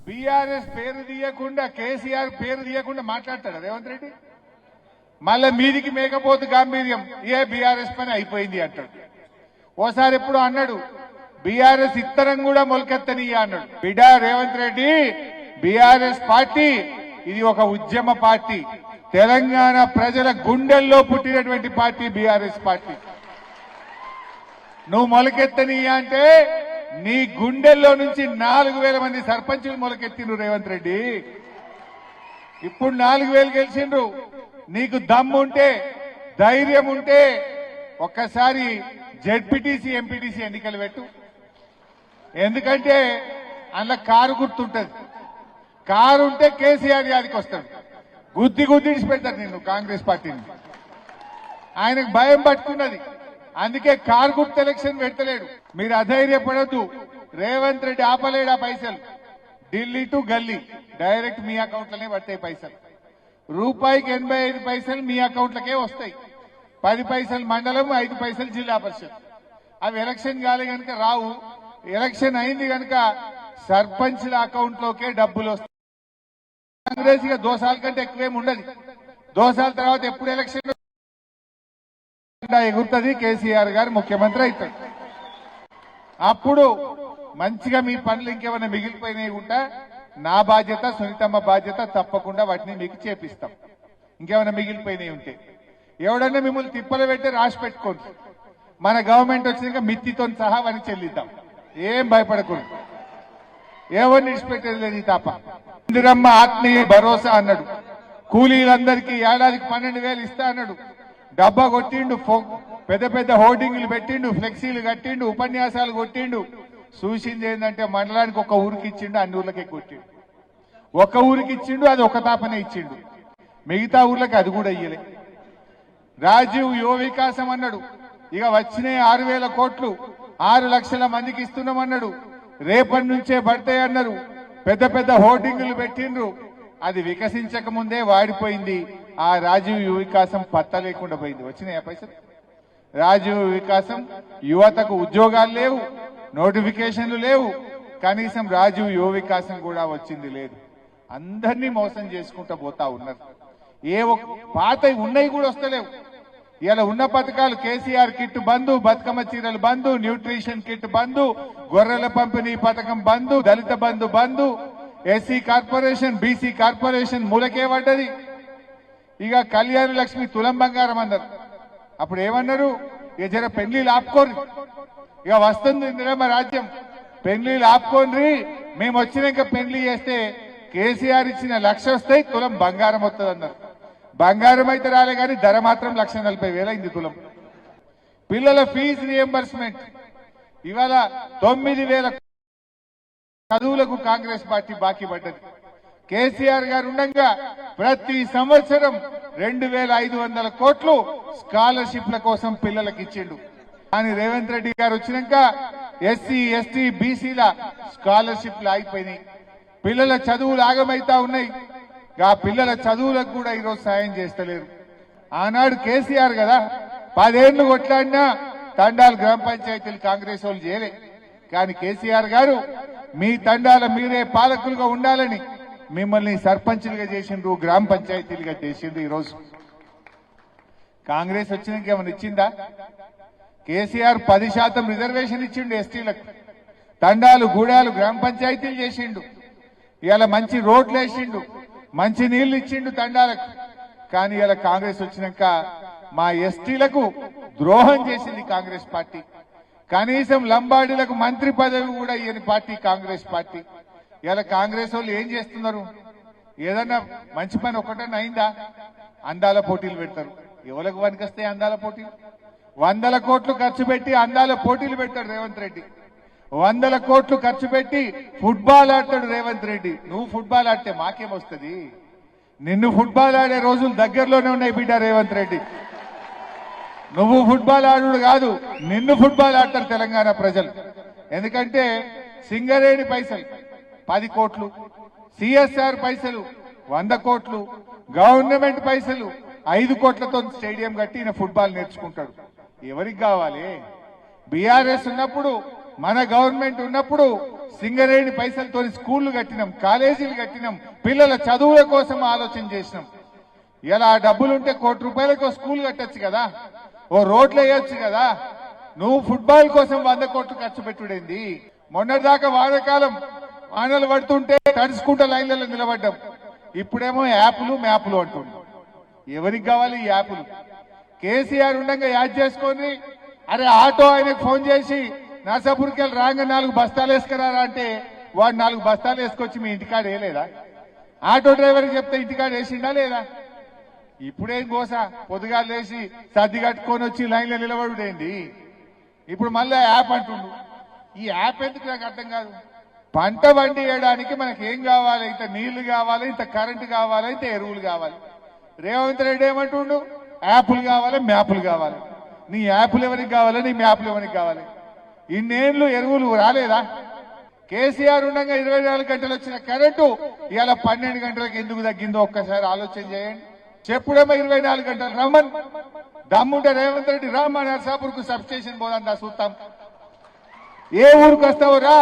BRS పేరు తీయకుండా కేసీఆర్ పేరు తీయకుండా మాట్లాడతాడు రేవంత్ రెడ్డి. మళ్ళా మీదికి మేకపోతు గాంభీర్యం ఏ బీఆర్ఎస్ పని అయిపోయింది అంటాడు. ఓసారి ఎప్పుడు అన్నాడు బీఆర్ఎస్ ఇత్తరం కూడా మొలకెత్తనియ్య అన్నాడు. బిడ్డ రేవంత్ రెడ్డి, బీఆర్ఎస్ పార్టీ ఇది ఒక ఉద్యమ పార్టీ. తెలంగాణ ప్రజల గుండెల్లో పుట్టినటువంటి పార్టీ బీఆర్ఎస్ పార్టీ. నువ్వు మొలకెత్తనియ్య అంటే నీ గుండెల్లో నుంచి 4,000 మంది సర్పంచులు మొలకెత్తిండ్రు రేవంత్ రెడ్డి. ఇప్పుడు 4,000 గెలిచిండ్రు. నీకు దమ్ము ఉంటే, ధైర్యం ఉంటే ఒక్కసారి జెడ్పీటీసీ ఎంపీటీసీ ఎన్నికలు పెట్టు. ఎందుకంటే అందులో కారు గుర్తుంటది. కారు ఉంటే కేసీఆర్ యాదికి వస్తాడు. గుద్ది గుద్దిడిచి పెడతాడు నిన్ను కాంగ్రెస్ పార్టీని. ఆయనకు భయం పట్టుకున్నది, అందుకే కారు గుర్తు ఎలక్షన్ పెట్టలేడు. మీరు అధైర్యపడద్దు. రేవంత్ రెడ్డి ఆపలేడా పైసలు. ఢిల్లీ టు గల్లీ డైరెక్ట్ మీ అకౌంట్లోనే పడతాయి పైసలు. రూపాయికి 85 పైసలు మీ అకౌంట్లకే వస్తాయి. 10 పైసలు మండలం, 5 పైసలు జిల్లా పరిషత్. అవి ఎలక్షన్ కాలే కనుక రావు. ఎలక్షన్ అయింది కనుక సర్పంచ్ల అకౌంట్లోకే డబ్బులు వస్తాయి. కాంగ్రెస్ ఇక దోసాల కంటే ఎక్కువేం ఉండదు. దోసాల తర్వాత ఎప్పుడు ఎలక్షన్ ఎగురుతుంది, కేసీఆర్ గారు ముఖ్యమంత్రి అవుతాడు. అప్పుడు మంచిగా మీ పనులు ఇంకేమైనా మిగిలిపోయినాయి ఉంటా నా బాధ్యత, సునీతమ్మ బాధ్యత, తప్పకుండా వాటిని మీకు చేపిస్తాం. ఇంకేమైనా మిగిలిపోయినాయి ఉంటే ఎవడన్నా మిమ్మల్ని తిప్పలు పెట్టి రాసి పెట్టుకోండి. మన గవర్నమెంట్ వచ్చినాక మిత్తితో సహా వారికి చెల్లిద్దాం. ఏం భయపడకూడదు. ఎవరిని విడిచిపెట్టేది లేదు. ఈ తప్ప ఇందిరమ్మ ఆత్మీయ భరోసా అన్నాడు. కూలీలందరికీ ఏడాదికి 12,000 ఇస్తా అన్నాడు. డబ్బా కొట్టిండు, పెద్ద పెద్ద హోర్డింగ్లు పెట్టిండు, ఫ్లెక్సీలు కట్టిండు, ఉపన్యాసాలు కొట్టిండు. చూసింది ఏంటంటే మండలానికి ఒక ఊరికి ఇచ్చిండు, అన్ని ఊర్లకే కొట్టిండు. ఒక ఊరికి ఇచ్చిండు, అది ఒక తాపనే ఇచ్చిండు. మిగతా ఊర్లకి అది కూడా ఇయ్యలే. రాజీవ్ యువ వికాసం అన్నాడు. ఇక వచ్చినాయి 6,000 కోట్లు, 6 లక్షల మందికి ఇస్తున్నామన్నాడు. రేపటి నుంచే పడతాయి అన్నారు. పెద్ద పెద్ద హోర్డింగులు పెట్టిండ్రు. అది వికసించక ముందే వాడిపోయింది. ఆ రాజీవ్ యువ వికాసం పత్తా లేకుండా పోయింది. వచ్చినాయా పైసలు? రాజీవ్ వికాసం యువతకు ఉద్యోగాలు లేవు, నోటిఫికేషన్లు లేవు, కనీసం రాజీవ్ యువ వికాసం కూడా వచ్చింది లేదు. అందరినీ మోసం చేసుకుంటూ పోతా ఉన్నారు. పాత ఉన్నాయి కూడా వస్తలేవు. ఇలా ఉన్న పథకాలు కేసీఆర్ కిట్ బంధు, బతుకమ్మ చీరలు బంధు, న్యూట్రిషన్ కిట్ బంధు, గొర్రెల పంపిణీ పథకం బంధు, దళిత బంధు బంధు, ఎస్సీ కార్పొరేషన్, బీసీ కార్పొరేషన్ మూలకే పడ్డది. ఇక కళ్యాణ లక్ష్మి తులం బంగారం అన్నారు. అప్పుడు ఏమన్నారు? ఇక జర పెళ్లిళ్ళు ఆపుకోరు, ఇక వస్తుంది ఇందిరమ్మ రాజ్యం, పెళ్లిళ్ళు ఆపుకోండి, మేము వచ్చినాక పెళ్లి చేస్తే కేసీఆర్ ఇచ్చిన 1,00,000 వస్తాయి, తులం బంగారం వస్తుంది అన్నారు. బంగారం అయితే రాలే కానీ ధర మాత్రం 1,40,000 అయింది తులం. పిల్లల ఫీజు రియంబర్స్మెంట్ ఇవాళ 9,000 చదువులకు కాంగ్రెస్ పార్టీ బాకీ పడ్డది. కేసీఆర్ గారు ఉండగా ప్రతి సంవత్సరం 2,500 కోట్లు స్కాలర్షిప్ల కోసం పిల్లలకు ఇచ్చిండు. కానీ రేవంత్ రెడ్డి గారు వచ్చినాక ఎస్సీ, ఎస్టీ, బీసీల స్కాలర్షిప్లు ఆగిపోయినాయి. పిల్లల చదువులు ఆగమైతా ఉన్నాయి. ఆ పిల్లల చదువులకు కూడా ఈరోజు సాయం చేస్తలేరు. ఆనాడు కేసీఆర్ కదా 10 ఏళ్లు కొట్లాడినా తండాలు గ్రామ పంచాయతీలు కాంగ్రెస్ వాళ్ళు చేయలే. కానీ కేసీఆర్ గారు మీ తండాల మీరే పాలకులుగా ఉండాలని మిమ్మల్ని సర్పంచులుగా చేసిండ్రు, గ్రామ పంచాయతీలుగా చేసిండ్రు. ఈరోజు కాంగ్రెస్ వచ్చినాక ఏమైనా ఇచ్చిందా? కేసీఆర్ 10% రిజర్వేషన్ ఇచ్చిండు ఎస్టీలకు. తండాలు, గూడాలు, గ్రామ పంచాయతీలు చేసిండు. ఇవాళ మంచి రోడ్లు వేసిండు, మంచి నీళ్లు ఇచ్చిండు తండాలకు. కానీ ఇలా కాంగ్రెస్ వచ్చినాక మా ఎస్టీలకు ద్రోహం చేసింది కాంగ్రెస్ పార్టీ. కనీసం లంబాడీలకు మంత్రి పదవి కూడా ఇయ్యని పార్టీ కాంగ్రెస్ పార్టీ. ఇలా కాంగ్రెస్ వాళ్ళు ఏం చేస్తున్నారు? ఏదన్నా మంచి పని ఒకటన్నా అయిందా? అందాల పోటీలు పెడతారు. ఎవరికి పనికొస్తాయి అందాల పోటీలు? 100 కోట్లు ఖర్చు పెట్టి అందాల పోటీలు పెడతాడు రేవంత్ రెడ్డి. 100 కోట్లు ఖర్చు పెట్టి ఫుట్బాల్ ఆడతాడు రేవంత్ రెడ్డి. నువ్వు ఫుట్బాల్ ఆడితే మాకేమొస్తుంది? నిన్ను ఫుట్బాల్ ఆడే రోజులు దగ్గరలోనే ఉన్నాయి బిడ్డ రేవంత్ రెడ్డి. నువ్వు ఫుట్బాల్ ఆడు కాదు, నిన్ను ఫుట్బాల్ ఆడతారు తెలంగాణ ప్రజలు. ఎందుకంటే సింగరేణి పైసలు 10 కోట్లు, సిఎస్ఆర్ పైసలు 100 కోట్లు, గవర్నమెంట్ పైసలు 5 కోట్లతో స్టేడియం కట్టి ఈయన ఫుట్బాల్ నేర్చుకుంటాడు. ఎవరికి కావాలి? బీఆర్ఎస్ ఉన్నప్పుడు, మన గవర్నమెంట్ ఉన్నప్పుడు సింగరేణి పైసలతో స్కూళ్లు కట్టినాం, కాలేజీలు కట్టినాం, పిల్లల చదువుల కోసం ఆలోచన చేసినాం. ఇలా ఆ డబ్బులుంటే ₹1 స్కూల్ కట్టొచ్చు కదా, ఓ రోడ్లు వేయొచ్చు కదా. నువ్వు ఫుట్బాల్ కోసం 100 కోట్లు ఖర్చు పెట్టుడేంది? మొన్నటిదాకా వానకాలం వానలు పడుతుంటే తడుచుకుంటా లైన్లలో నిలబడ్డాం. ఇప్పుడేమో యాప్లు మ్యాప్లు అంటుండు. ఎవరికి కావాలి ఈ యాప్లు? కేసీఆర్ ఉండగా యాడ్ చేసుకొని, అరే ఆటో ఆయనకు ఫోన్ చేసి నర్సాపూర్కి వెళ్ళి రాగా 4 బస్తాలు వేసుకురారా అంటే వాడు 4 బస్తాలు వేసుకొచ్చి మీ ఇంటికాడ వేయలేదా? ఆటో డ్రైవర్కి చెప్తే ఇంటికాడ వేసిండా లేదా? ఇప్పుడేం గోస, పొద్దుగా లేచి సర్ది కట్టుకొని వచ్చి లైన్లో నిలబడుడేంది? ఇప్పుడు మళ్ళీ యాప్ అంటుండు. ఈ యాప్ ఎందుకు నాకు అర్థం కాదు. పంట బండి వేయడానికి మనకి ఏం కావాలి? ఇంత నీళ్లు కావాలి, ఇంత కరెంటు కావాలి, ఇంత ఎరువులు కావాలి. రేవంత్ రెడ్డి ఏమంటుండు? యాప్లు కావాలి, మ్యాప్లు కావాలి. నీ యాప్లు ఎవరికి కావాలి, నీ మ్యాప్లు ఎవరికి కావాలి? ఇన్నేళ్లు ఎరువులు రాలేదా? కేసీఆర్ ఉండగా 24 గంటలు వచ్చిన కరెంటు ఇవాళ 12 గంటలకు ఎందుకు తగ్గిందో ఒక్కసారి ఆలోచన చేయండి. చెప్పుడేమో 24 గంటలు రమ్మని, దమ్ముంటే రేవంత్ రెడ్డి రామ్మ నర్సాపూర్కు సబ్ స్టేషన్ పోదా చూస్తాం. ఏ ఊరికి వస్తావు రా,